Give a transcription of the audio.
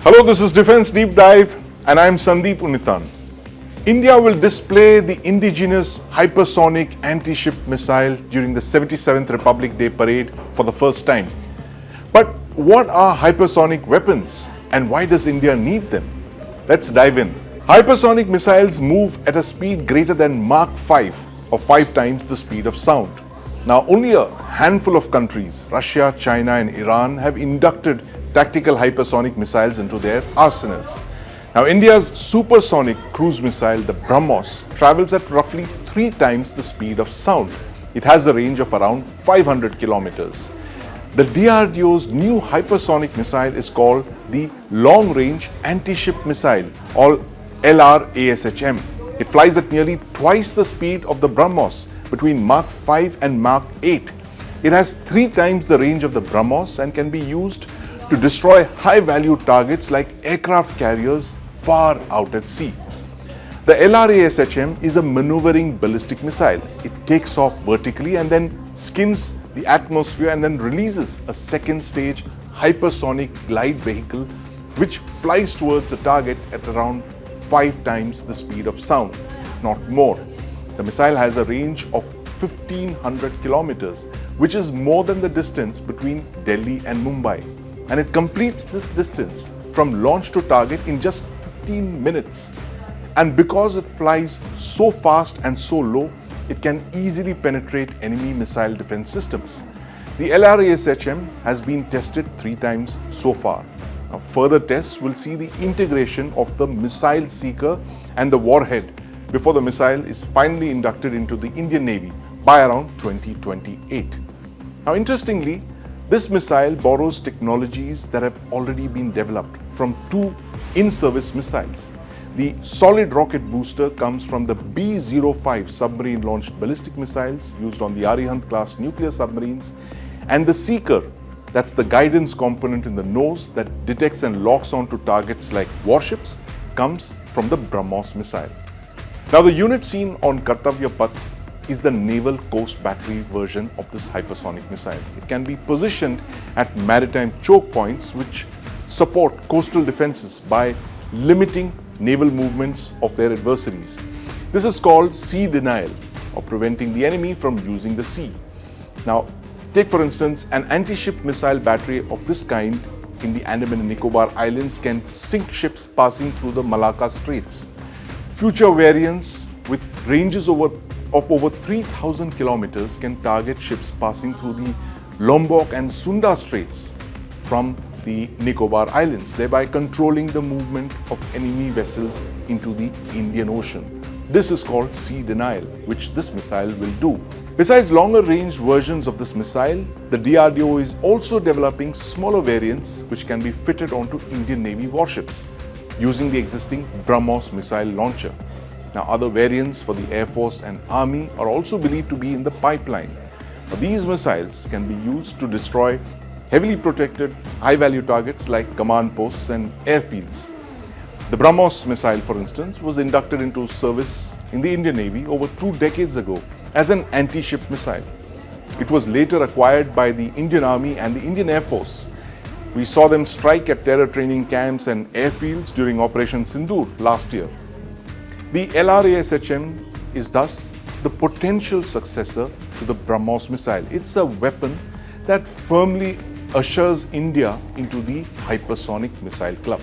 Hello, this is Defense Deep Dive and I am Sandeep Unnithan. India will display the indigenous hypersonic anti-ship missile during the 77th Republic Day parade for the first time. But what are hypersonic weapons and why does India need them? Let's dive in. Hypersonic missiles move at a speed greater than Mach 5 or 5 times the speed of sound. Now, only a handful of countries, Russia, China and Iran, have inducted tactical hypersonic missiles into their arsenals. Now, India's supersonic cruise missile, the Brahmos, travels at roughly 3 times the speed of sound. It has a range of around 500 kilometers. The DRDO's new hypersonic missile is called the Long Range Anti-Ship Missile, or LRAShM. It flies at nearly twice the speed of the Brahmos, between Mach 5 and Mach 8. It has 3 times the range of the Brahmos and can be used to destroy high-value targets like aircraft carriers far out at sea. The LRAShM is a maneuvering ballistic missile. It takes off vertically and then skims the atmosphere and then releases a second stage hypersonic glide vehicle which flies towards a target at around 5 times the speed of sound, not more. The missile has a range of 1500 kilometers, which is more than the distance between Delhi and Mumbai. And it completes this distance from launch to target in just 15 minutes. And because it flies so fast and so low, it can easily penetrate enemy missile defense systems. The LRAShM has been tested 3 times so far. Now, further tests will see the integration of the missile seeker and the warhead before the missile is finally inducted into the Indian Navy by around 2028. Now, interestingly, this missile borrows technologies that have already been developed from 2 in-service missiles. The solid rocket booster comes from the B-05 submarine-launched ballistic missiles used on the Arihant class nuclear submarines, and the seeker, that's the guidance component in the nose that detects and locks onto targets like warships, comes from the Brahmos missile. Now, the unit seen on Kartavya Path is the naval coast battery version of this hypersonic missile. It can be positioned at maritime choke points which support coastal defenses by limiting naval movements of their adversaries. This is called sea denial, or preventing the enemy from using the sea. Now, take for instance an anti-ship missile battery of this kind in the Andaman and Nicobar Islands can sink ships passing through the Malacca Straits. Future variants with ranges of over 3,000 kilometers can target ships passing through the Lombok and Sunda Straits from the Nicobar Islands, thereby controlling the movement of enemy vessels into the Indian Ocean. This is called sea denial, which this missile will do. Besides longer range versions of this missile, the DRDO is also developing smaller variants which can be fitted onto Indian Navy warships using the existing Brahmos missile launcher. Now, other variants for the Air Force and Army are also believed to be in the pipeline. Now, these missiles can be used to destroy heavily protected high-value targets like command posts and airfields. The Brahmos missile, for instance, was inducted into service in the Indian Navy over 2 decades ago as an anti-ship missile. It was later acquired by the Indian Army and the Indian Air Force. We saw them strike at terror training camps and airfields during Operation Sindoor last year. The LRAShM is thus the potential successor to the Brahmos missile. It's a weapon that firmly ushers India into the hypersonic missile club.